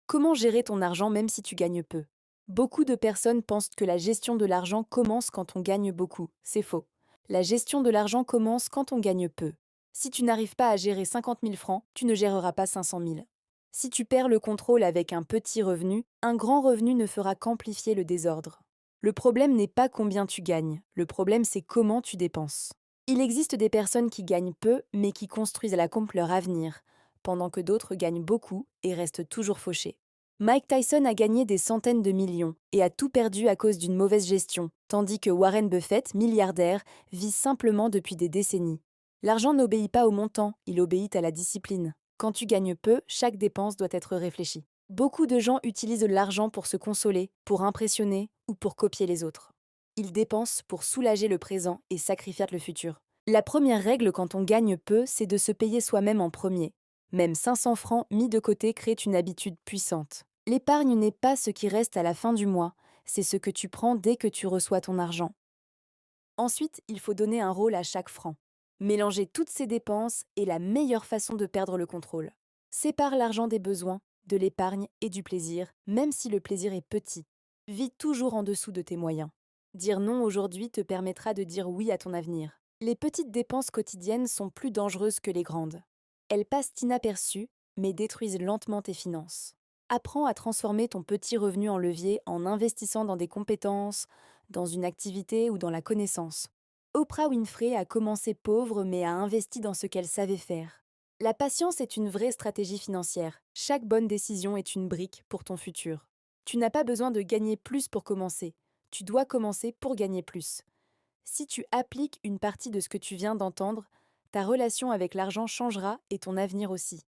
Comment gérer ton argent même si tu gagnes peu? Beaucoup de personnes pensent que la gestion de l'argent commence quand on gagne beaucoup. C'est faux. La gestion de l'argent commence quand on gagne peu. Si tu n'arrives pas à gérer 50 000 francs, tu ne géreras pas 500 000. Si tu perds le contrôle avec un petit revenu, un grand revenu ne fera qu'amplifier le désordre. Le problème n'est pas combien tu gagnes, le problème c'est comment tu dépenses. Il existe des personnes qui gagnent peu mais qui construisent à la pompe leur avenir, pendant que d'autres gagnent beaucoup et restent toujours fauchés. Mike Tyson a gagné des centaines de millions et a tout perdu à cause d'une mauvaise gestion, tandis que Warren Buffett, milliardaire, vit simplement depuis des décennies. L'argent n'obéit pas au montant, il obéit à la discipline. Quand tu gagnes peu, chaque dépense doit être réfléchie. Beaucoup de gens utilisent l'argent pour se consoler, pour impressionner ou pour copier les autres. Ils dépensent pour soulager le présent et sacrifier le futur. La première règle quand on gagne peu, c'est de se payer soi-même en premier. Même 500 francs mis de côté créent une habitude puissante. L'épargne n'est pas ce qui reste à la fin du mois, c'est ce que tu prends dès que tu reçois ton argent. Ensuite, il faut donner un rôle à chaque franc. Mélanger toutes ces dépenses est la meilleure façon de perdre le contrôle. Sépare l'argent des besoins, de l'épargne et du plaisir, même si le plaisir est petit. Vis toujours en dessous de tes moyens. Dire non aujourd'hui te permettra de dire oui à ton avenir. Les petites dépenses quotidiennes sont plus dangereuses que les grandes. Elles passent inaperçues, mais détruisent lentement tes finances. Apprends à transformer ton petit revenu en levier en investissant dans des compétences, dans une activité ou dans la connaissance. Oprah Winfrey a commencé pauvre mais a investi dans ce qu'elle savait faire. La patience est une vraie stratégie financière. Chaque bonne décision est une brique pour ton futur. Tu n'as pas besoin de gagner plus pour commencer. Tu dois commencer pour gagner plus. Si tu appliques une partie de ce que tu viens d'entendre, ta relation avec l'argent changera et ton avenir aussi.